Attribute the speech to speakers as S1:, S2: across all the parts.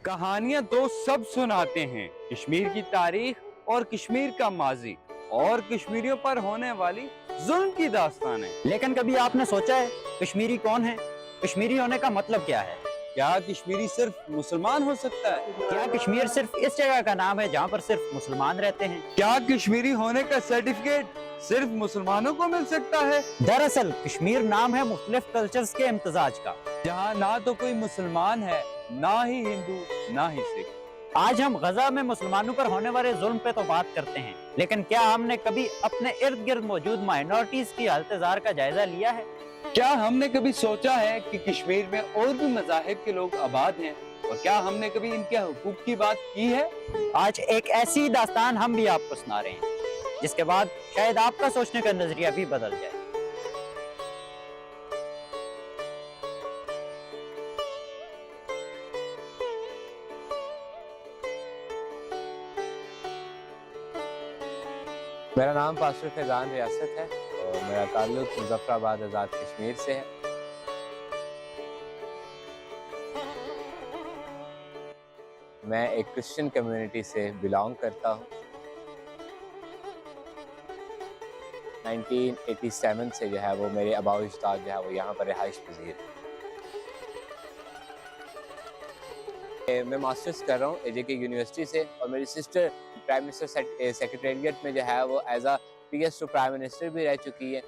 S1: कहानियां तो सब सुनाते हैं, कश्मीर की तारीख और कश्मीर का माजी और कश्मीरियों पर होने वाली जुल्म की दास्तानें।
S2: लेकिन कभी आपने सोचा है कश्मीरी कौन है? कश्मीरी होने का मतलब क्या है?
S1: क्या कश्मीरी सिर्फ मुसलमान हो सकता है?
S2: क्या कश्मीर सिर्फ इस जगह का नाम है जहाँ पर सिर्फ मुसलमान रहते हैं?
S1: क्या कश्मीरी होने का सर्टिफिकेट सिर्फ मुसलमानों को मिल सकता है?
S2: दरअसल कश्मीर नाम है मुख्तलिफ कल्चर्स के इम्तजाज का,
S1: जहाँ ना तो कोई मुसलमान है, ना ही हिंदू, ना ही सिख।
S2: आज हम गजा में मुसलमानों पर होने वाले जुल्म पे तो बात करते हैं, लेकिन क्या हमने कभी अपने इर्द गिर्द मौजूद माइनॉरिटीज की हालत जार का जायजा लिया है?
S1: क्या हमने कभी सोचा है कि कश्मीर में और भी मज़ाहिब के लोग आबाद हैं, और क्या हमने कभी इनके हुकूक की बात की है?
S2: आज एक ऐसी दास्तान हम भी आपको सुना रहे हैं जिसके बाद शायद आपका सोचने का नजरिया भी बदल जाए।
S3: मेरा नाम पास्टर फैजान रियासत है और मेरा ताल्लुक मुजफ्फराबाद आज़ाद कश्मीर से है। मैं एक क्रिश्चियन कम्युनिटी से बिलोंग करता हूँ। 1987 से जो है वो मेरे आबाओ अजदाद जो है वो यहाँ पर रिहाइश पजीर है। मैं मास्टर्स कर रहा हूँ AJK यूनिवर्सिटी से, और मेरी सिस्टर प्राइम मिनिस्टर सेक्रेटेरिएट में जो है वो as a PS to prime minister भी रह चुकी है।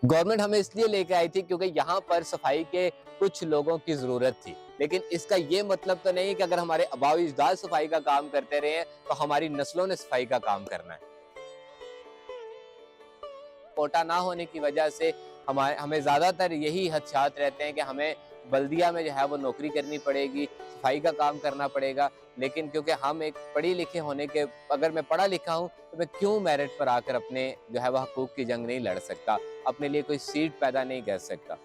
S3: गवर्नमेंट हमें इसलिए लेके आई थी क्योंकि यहाँ पर सफाई के कुछ लोगों की जरूरत थी, लेकिन इसका ये मतलब तो नहीं कि अगर हमारे आबाओ अजदाद सफाई का काम करते रहे हैं तो हमारी नस्लों ने सफाई का काम करना है। कोटा ना होने की वजह से हमें ज्यादातर यही हदशात रहते हैं कि हमें बल्दिया में जो है वो नौकरी करनी पड़ेगी, सफाई का काम करना पड़ेगा। लेकिन क्योंकि हम एक पढ़ी लिखे होने के, अगर मैं पढ़ा लिखा हूँ तो मैं क्यों मेरिट पर आकर अपने जो है वह हकूक की जंग नहीं लड़ सकता, अपने लिए कोई सीट पैदा नहीं कर सकता।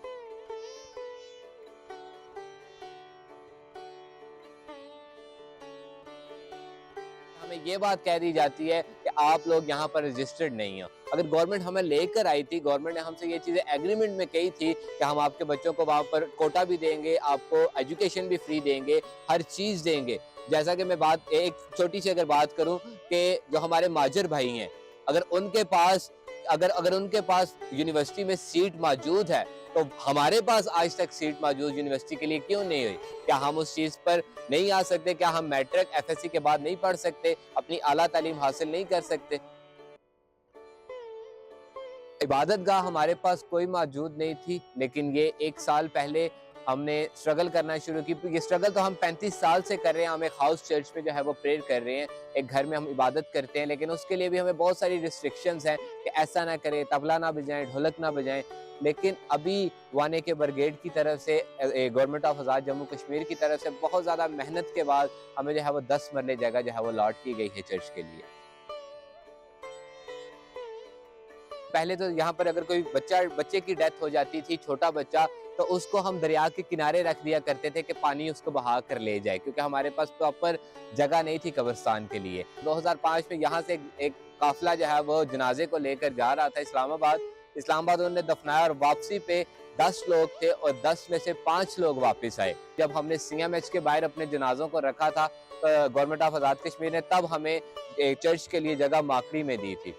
S3: हमें ये बात कह दी जाती है कि आप लोग यहाँ पर रजिस्टर्ड नहीं हो। अगर गवर्नमेंट हमें लेकर आई थी, गवर्नमेंट ने हमसे ये चीजें एग्रीमेंट में कही थी कि हम आपके बच्चों को वहाँ पर कोटा भी देंगे, आपको एजुकेशन भी फ्री देंगे, हर चीज देंगे। जैसा कि मैं बात एक छोटी सी अगर बात करूं कि जो हमारे माजर भाई हैं, अगर उनके पास अगर उनके पास यूनिवर्सिटी में सीट मौजूद है तो हमारे पास आज तक सीट मौजूद यूनिवर्सिटी के लिए क्यों नहीं हुई? क्या हम उस चीज पर नहीं आ सकते? क्या हम मैट्रिक FSC के बाद नहीं पढ़ सकते, अपनी आला तालीम हासिल नहीं कर सकते? इबादत गाह हमारे पास कोई मौजूद नहीं थी, लेकिन ये 1 साल पहले हमने स्ट्रगल करना शुरू की। ये स्ट्रगल तो हम 35 साल से कर रहे हैं। हम एक हाउस चर्च में जो है वो प्रेयर कर रहे हैं, एक घर में हम इबादत करते हैं, लेकिन उसके लिए भी हमें बहुत सारी रिस्ट्रिक्शंस हैं कि ऐसा ना करें, तबला ना बजाएं, ढोलक ना बजाएं। लेकिन अभी वाने के ब्रिगेड की तरफ से, गवर्नमेंट ऑफ आज़ाद जम्मू कश्मीर की तरफ से बहुत ज़्यादा मेहनत के बाद हमें जो है वो 10 मरले जगह जो है वो लॉट की गई है चर्च के लिए। पहले तो यहाँ पर अगर कोई बच्चे की डेथ हो जाती थी, छोटा बच्चा, तो उसको हम दरिया के किनारे रख दिया करते थे कि पानी उसको बहा कर ले जाए, क्योंकि हमारे पास प्रॉपर जगह नहीं थी कब्रिस्तान के लिए। 2005 में यहाँ से एक काफिला जो है वो जनाजे को लेकर जा रहा था इस्लामाबाद उन्होंने दफनाया, और वापसी पे 10 लोग थे और 10 में से 5 लोग वापस आए। जब हमने CMH के बाहर अपने जनाजों को रखा था तो गवर्नमेंट ऑफ आज़ाद कश्मीर ने तब हमें चर्च के लिए जगह माकड़ी में दी थी।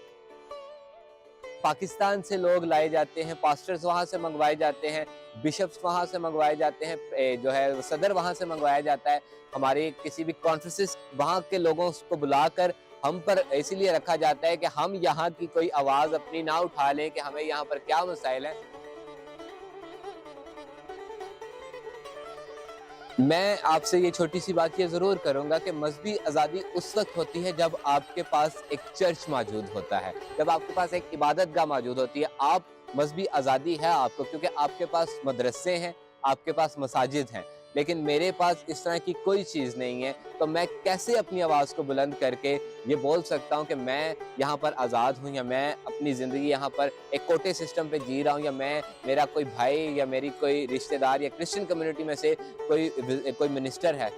S3: पाकिस्तान से लोग लाए जाते हैं, पास्टर्स वहाँ से मंगवाए जाते हैं, बिशप्स वहाँ से मंगवाए जाते हैं, जो है सदर वहाँ से मंगवाया जाता है। हमारी किसी भी कॉन्फ्रेंसेस वहाँ के लोगों को बुलाकर हम पर इसीलिए रखा जाता है कि हम यहाँ की कोई आवाज़ अपनी ना उठा लें कि हमें यहाँ पर क्या मसाइल हैं। मैं आपसे ये छोटी सी बात ये ज़रूर करूँगा कि मजहबी आज़ादी उस वक्त होती है जब आपके पास एक चर्च मौजूद होता है, जब आपके पास एक इबादत गाह मौजूद होती है। आप मजहबी आज़ादी है आपको, क्योंकि आपके पास मदरसे हैं, आपके पास मसाजिद हैं। लेकिन मेरे पास इस तरह की कोई चीज़ नहीं है, तो मैं कैसे अपनी आवाज़ को बुलंद करके ये बोल सकता हूँ कि मैं यहाँ पर आज़ाद हूँ, या मैं अपनी ज़िंदगी यहाँ पर एक कोटे सिस्टम पे जी रहा हूँ, या मेरा कोई भाई या मेरी कोई रिश्तेदार या क्रिश्चियन कम्युनिटी में से कोई मिनिस्टर है।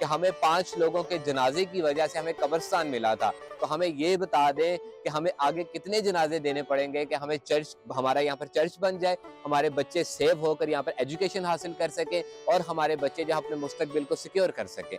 S3: कि हमें 5 लोगों के जनाजे की वजह से हमें कब्रिस्तान मिला था, तो हमें ये बता दें कि हमें आगे कितने जनाजे देने पड़ेंगे कि हमें चर्च, हमारा यहाँ पर चर्च बन जाए, हमारे बच्चे सेव होकर यहाँ पर एजुकेशन हासिल कर सकें और हमारे बच्चे जो अपने मुस्तकबिल को सिक्योर कर सकें।